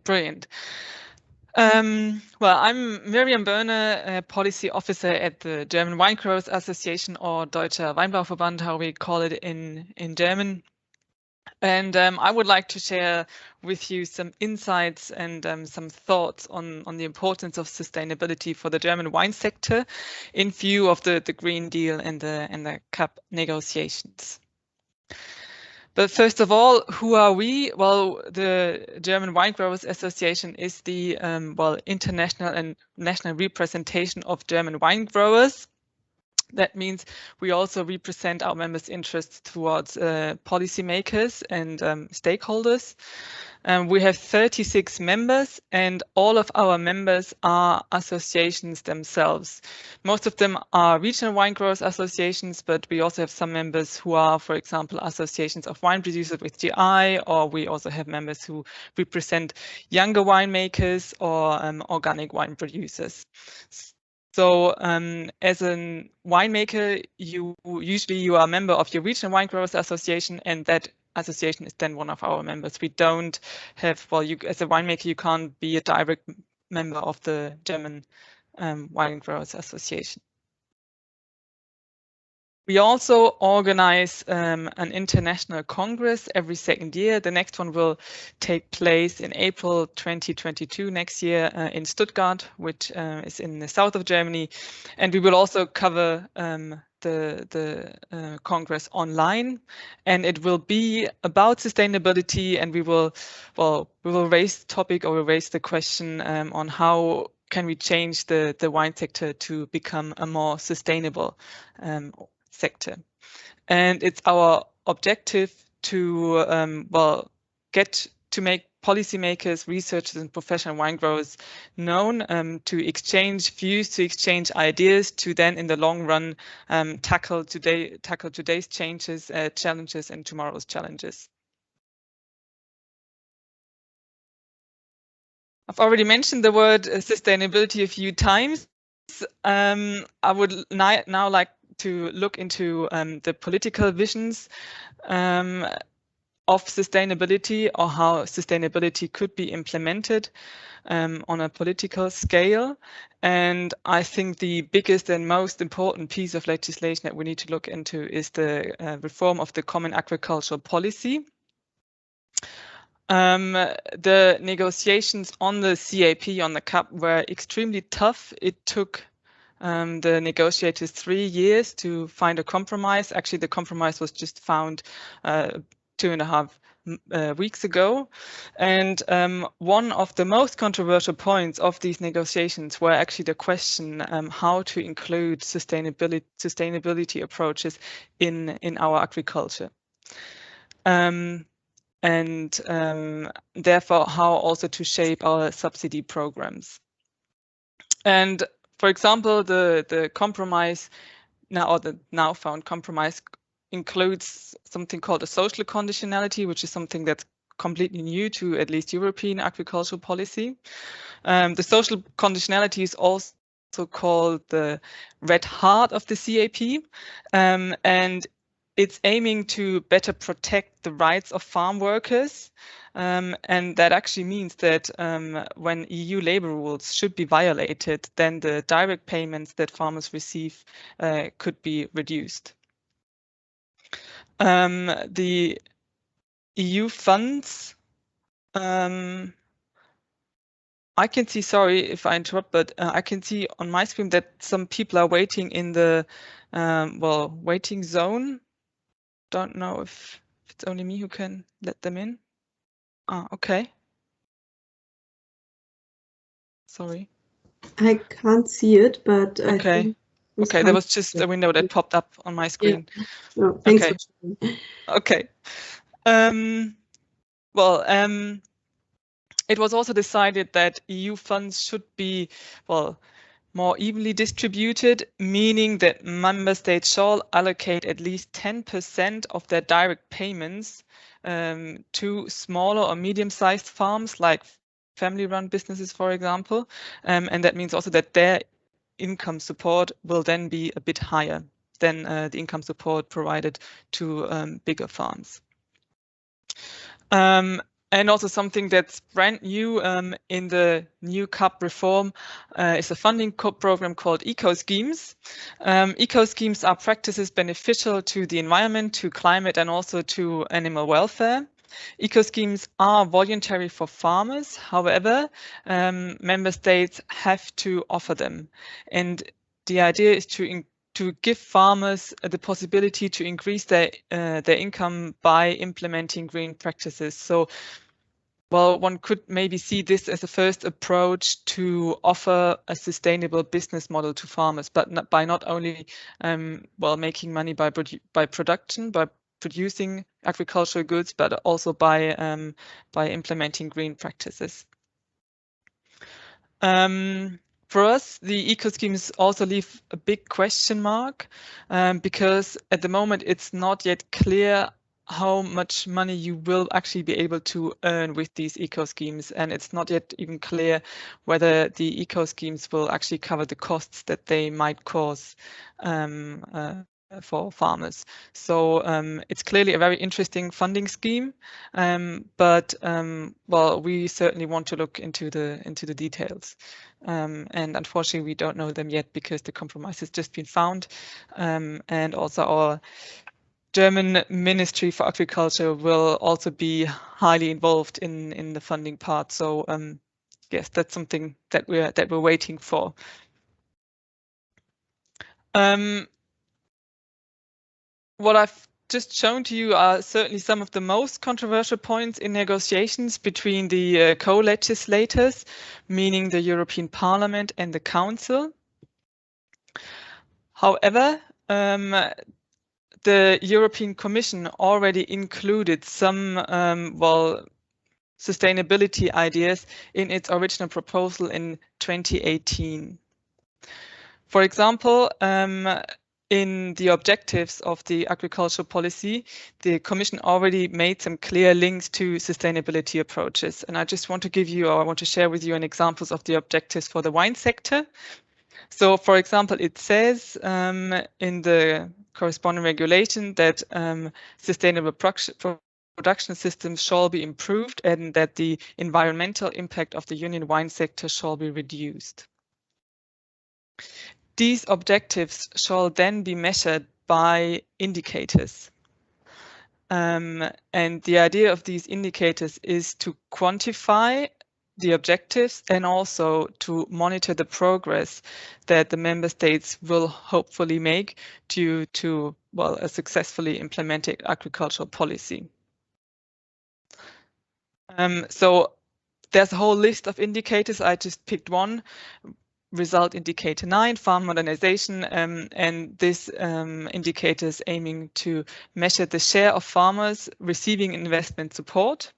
Brilliant. Well, I'm Miriam Börne, a policy officer at the German Winegrowers Association, or Deutscher Weinbauverband, how we call it in German. And I would like to share with you some insights and some thoughts on the importance of sustainability for the German wine sector in view of the Green Deal and the CAP negotiations. But first of all, who are we? Well, the German Winegrowers Association is the international and national representation of German wine growers. That means we also represent our members' interests towards policymakers and stakeholders. We have 36 members, and all of our members are associations themselves. Most of them are regional wine growers associations, but we also have some members who are, for example, associations of wine producers with GI, or we also have members who represent younger winemakers or organic wine producers. So as a winemaker, you are a member of your regional wine growers association, and that association is then one of our members. We don't have, well, as a winemaker, you can't be a direct member of the German Wine Growers Association. We also organize an international congress every second year. The next one will take place in April 2022 next year in Stuttgart, which is in the south of Germany. And we will also cover the Congress online, and it will be about sustainability, and we will raise the topic, or we'll raise the question on how can we change the wine sector to become a more sustainable sector. And it's our objective to get to make policymakers, researchers, and professional wine growers known, to exchange views, to exchange ideas, to then in the long run tackle today's changes, challenges, and tomorrow's challenges. I've already mentioned the word sustainability a few times. I would now like to look into the political visions of sustainability, or how sustainability could be implemented on a political scale. And I think the biggest and most important piece of legislation that we need to look into is the reform of the Common Agricultural Policy. The negotiations on the CAP, on the CAP, were extremely tough. It took the negotiators 3 years to find a compromise. Actually, the compromise was just found 2.5 weeks ago. And one of the most controversial points of these negotiations were actually the question how to include sustainability approaches in our agriculture. And therefore, how also to shape our subsidy programs. And for example, the compromise the now found compromise includes something called a social conditionality, which is something that's completely new to at least European agricultural policy. The social conditionality is also called the red heart of the CAP, and it's aiming to better protect the rights of farm workers. And that actually means that when EU labor rules should be violated, then the direct payments that farmers receive could be reduced. The EU funds, I can see, sorry if I interrupt, but I can see on my screen that some people are waiting in the waiting zone. Don't know if it's only me who can let them in. Okay. Sorry. I can't see it, but okay. Okay, there was just a window that popped up on my screen. Yeah. No, thanks. Okay. It was also decided that EU funds should be, more evenly distributed, meaning that member states shall allocate at least 10% of their direct payments to smaller or medium-sized farms, like family-run businesses, for example. And that means also that their income support will then be a bit higher than the income support provided to bigger farms. And also something that's brand new in the new CAP reform is a funding program called eco-schemes. Eco-schemes are practices beneficial to the environment, to climate, and also to animal welfare. Eco-schemes are voluntary for farmers. However, member states have to offer them. And the idea is to give farmers the possibility to increase their income by implementing green practices. So, well, one could maybe see this as a first approach to offer a sustainable business model to farmers, but not only making money by production, by producing agricultural goods, but also by implementing green practices. For us, the eco schemes also leave a big question mark because at the moment it's not yet clear how much money you will actually be able to earn with these eco schemes, and it's not yet even clear whether the eco schemes will actually cover the costs that they might cause for farmers. So it's clearly a very interesting funding scheme, but well, we certainly want to look into the details, and unfortunately we don't know them yet because the compromise has just been found, and also our German Ministry for Agriculture will also be highly involved in the funding part. So yes, that's something that we're waiting for. What I've just shown to you are certainly some of the most controversial points in negotiations between the co-legislators, meaning the European Parliament and the Council. However, the European Commission already included some, sustainability ideas in its original proposal in 2018. For example, in the objectives of the agricultural policy, the Commission already made some clear links to sustainability approaches. And I just want to give you, or I want to share with you an examples of the objectives for the wine sector. So, for example, it says in the corresponding regulation that sustainable production systems shall be improved and that the environmental impact of the Union wine sector shall be reduced. These objectives shall then be measured by indicators. And the idea of these indicators is to quantify the objectives and also to monitor the progress that the member states will hopefully make due to, well, a successfully implemented agricultural policy. So there's a whole list of indicators. I just picked one. Result indicator 9, farm modernization, and this indicator is aiming to measure the share of farmers receiving investment support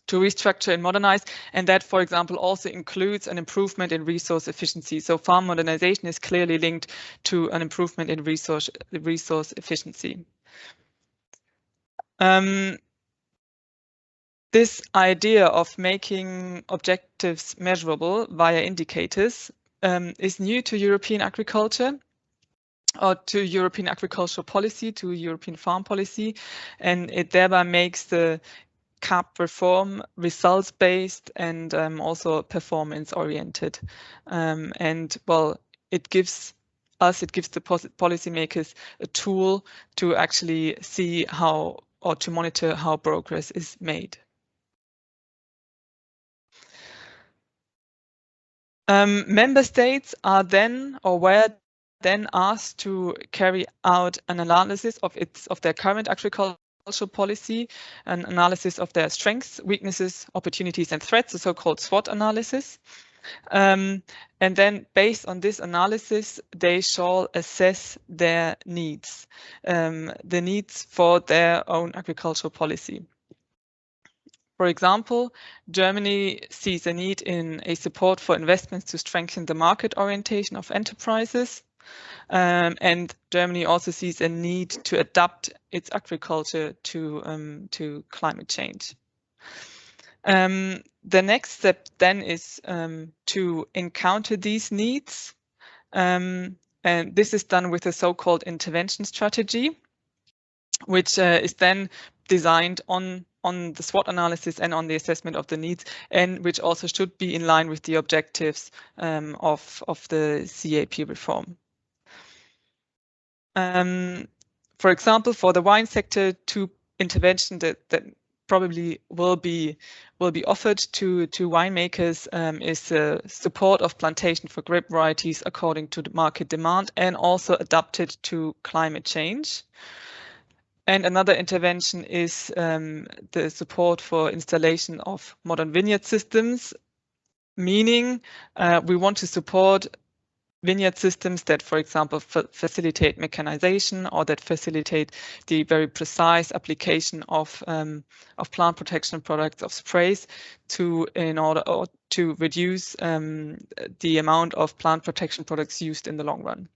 to restructure and modernize, and that, for example, also includes an improvement in resource efficiency. So farm modernization is clearly linked to an improvement in resource efficiency. This idea of making objectives measurable via indicators is new to European agriculture, or to European agricultural policy, to European farm policy, and it thereby makes the CAP reform results-based and also performance-oriented. And well, it gives the policymakers a tool to actually see how, or to monitor how progress is made. Member states are then, or were then asked to carry out an analysis of their current agricultural policy, an analysis of their strengths, weaknesses, opportunities, and threats, the so-called SWOT analysis. And then based on this analysis, they shall assess their needs, the needs for their own agricultural policy. For example, Germany sees a need in a support for investments to strengthen the market orientation of enterprises. And Germany also sees a need to adapt its agriculture to climate change. The next step then is to encounter these needs. And this is done with a so-called intervention strategy, which is then designed on on the SWOT analysis and on the assessment of the needs, and which also should be in line with the objectives of the CAP reform. For example, for the wine sector, two interventions that probably will be offered to winemakers is support of plantation for grape varieties according to the market demand and also adapted to climate change. And another intervention is the support for installation of modern vineyard systems, meaning we want to support vineyard systems that, for example, facilitate mechanization or that facilitate the very precise application of plant protection products, of sprays, in order to reduce the amount of plant protection products used in the long run.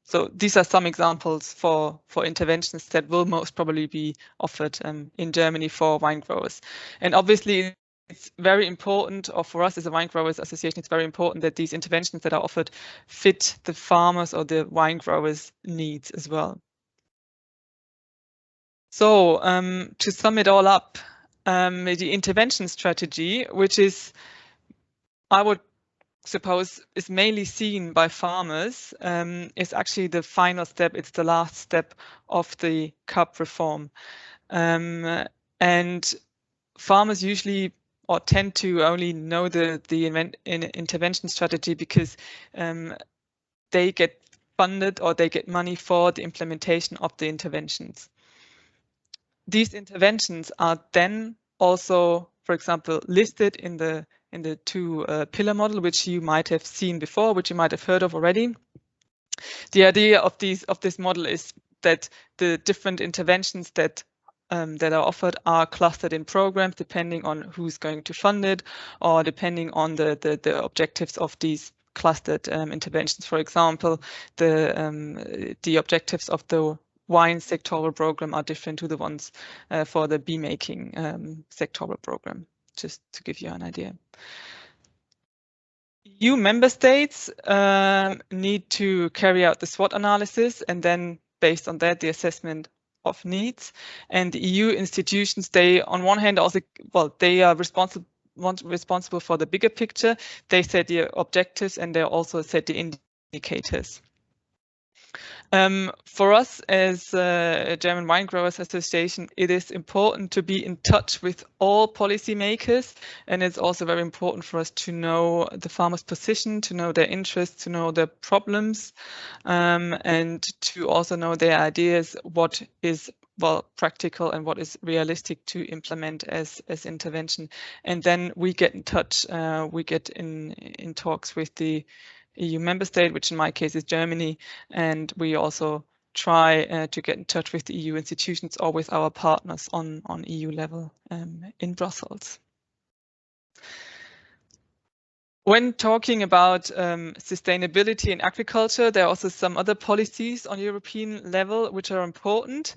So these are some examples for interventions that will most probably be offered in Germany for wine growers. And obviously, it's very important, or for us as a Wine Growers Association, it's very important that these interventions that are offered fit the farmers or the wine growers' needs as well. So to sum it all up, the intervention strategy, which is, I would suppose, is mainly seen by farmers, is actually the final step. It's the last step of the CAP reform. And farmers usually or tend to only know the intervention strategy because they get funded or they get money for the implementation of the interventions. These interventions are then also, for example, listed in the two pillar model, which you might have seen before, which you might have heard of already. The idea of this model is that the different interventions that are offered are clustered in programs depending on who's going to fund it or depending on the objectives of these clustered interventions. For example, the objectives of the wine sectoral program are different to the ones for the bee making sectoral program, just to give you an idea. EU member states need to carry out the SWOT analysis and then based on that the assessment of needs, and the EU institutions, they on one hand also, well, they are responsible for the bigger picture. They set the objectives and they also set the indicators. For us as a German Winegrowers Association, it is important to be in touch with all policymakers, and it's also very important for us to know the farmers' position, to know their interests, to know their problems, and to also know their ideas, what is practical and what is realistic to implement as intervention. And then we get in touch, we get in talks with the EU member state, which in my case is Germany, and we also try to get in touch with the EU institutions or with our partners on EU level in Brussels. When talking about sustainability in agriculture, there are also some other policies on European level which are important.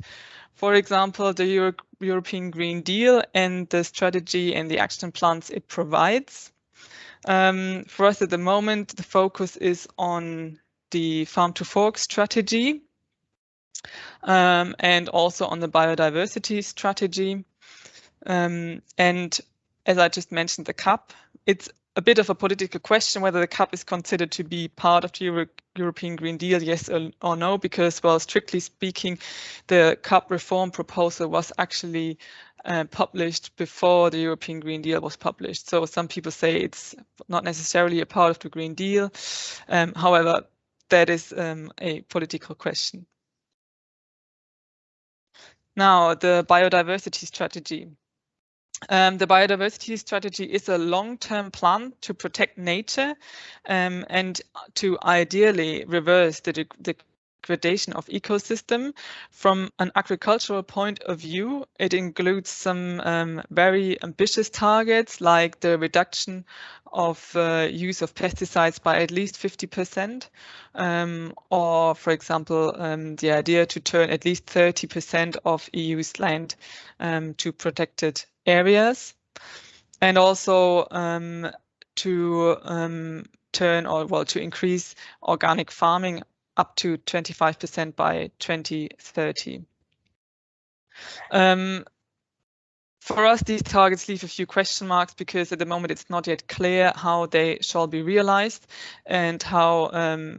For example, the European Green Deal and the strategy and the action plans it provides. For us at the moment, the focus is on the farm to fork strategy and also on the biodiversity strategy. And as I just mentioned, the CAP, it's a bit of a political question whether the CAP is considered to be part of the European Green Deal, yes or no, because, well, strictly speaking, the CAP reform proposal was actually published before the European Green Deal was published. So some people say it's not necessarily a part of the Green Deal. However, that is a political question. Now, the biodiversity strategy. The biodiversity strategy is a long-term plan to protect nature and to ideally reverse the degradation of ecosystem. From an agricultural point of view, it includes some very ambitious targets like the reduction of use of pesticides by at least 50%, or, for example, the idea to turn at least 30% of EU's land to protected areas, and also to to increase organic farming up to 25% by 2030. For us, these targets leave a few question marks because at the moment it's not yet clear how they shall be realized and how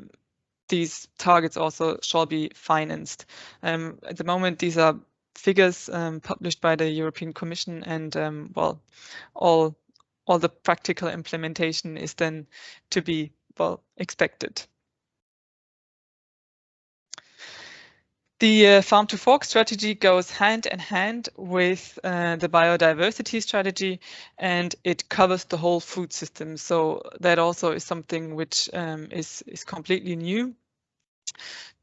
these targets also shall be financed. At the moment, these are figures published by the European Commission, and well, all the practical implementation is then to be, well, expected. The farm to fork strategy goes hand in hand with the biodiversity strategy, and it covers the whole food system. So that also is something which is completely new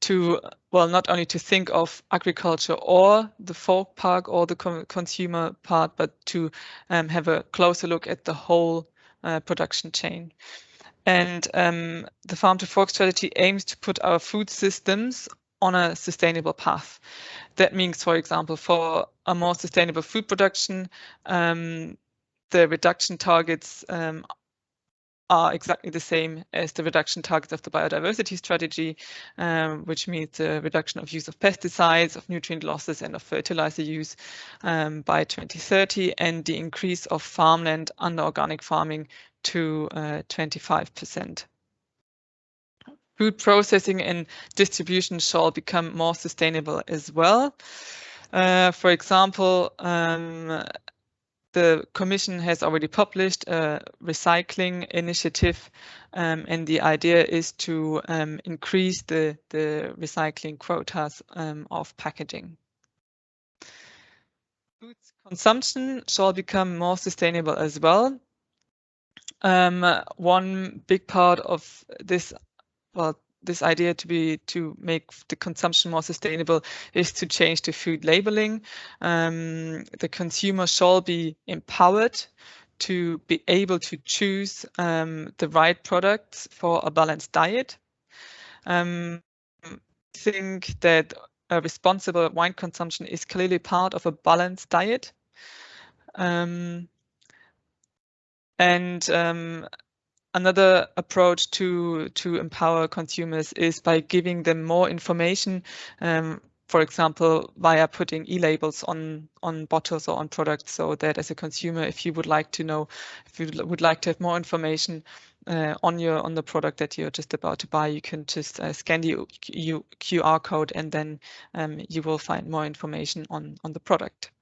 to, well, not only to think of agriculture or the fork part or the consumer part, but to have a closer look at the whole production chain. And the farm to fork strategy aims to put our food systems on a sustainable path. That means, for example, for a more sustainable food production, the reduction targets are exactly the same as the reduction targets of the biodiversity strategy, which means the reduction of use of pesticides, of nutrient losses, and of fertilizer use by 2030, and the increase of farmland under organic farming to 25%. Food processing and distribution shall become more sustainable as well. For example, the Commission has already published a recycling initiative, and the idea is to increase the recycling quotas of packaging. Food consumption shall become more sustainable as well. One big part of this, well, this idea to make the consumption more sustainable is to change the food labeling. The consumer shall be empowered to be able to choose the right products for a balanced diet. I think that a responsible wine consumption is clearly part of a balanced diet. Another approach to empower consumers is by giving them more information, for example, via putting e-labels on bottles or on products, so that as a consumer, if you would like to know, if you would like to have more information on the product that you're just about to buy, you can just scan the QR code, and then you will find more information on the product.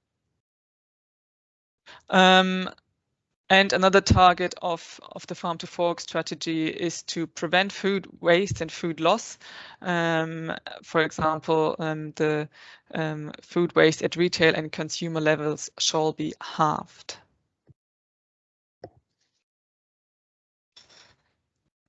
And another target of the farm to fork strategy is to prevent food waste and food loss. For example, the food waste at retail and consumer levels shall be halved.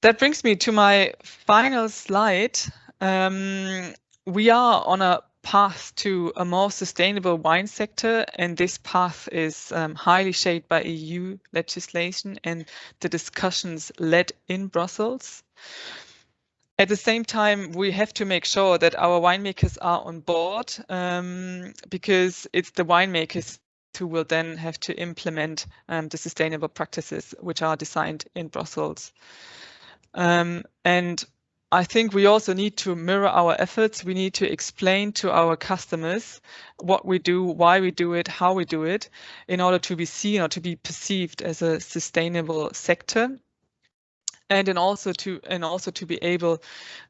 That brings me to my final slide. We are on a path to a more sustainable wine sector, and this path is highly shaped by EU legislation and the discussions led in Brussels. At the same time, we have to make sure that our winemakers are on board, because it's the winemakers who will then have to implement the sustainable practices which are designed in Brussels. And I think we also need to mirror our efforts. We need to explain to our customers what we do, why we do it, how we do it, in order to be seen or to be perceived as a sustainable sector. And also to be able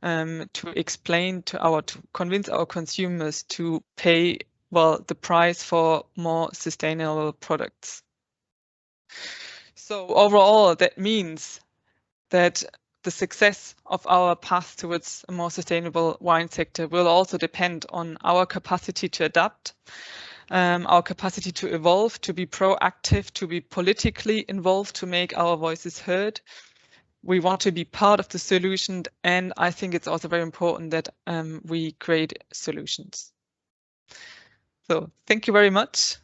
to explain to convince our consumers to pay, well, the price for more sustainable products. So overall, that means that the success of our path towards a more sustainable wine sector will also depend on our capacity to adapt, our capacity to evolve, to be proactive, to be politically involved, to make our voices heard. We want to be part of the solution, and I think it's also very important that we create solutions. So thank you very much.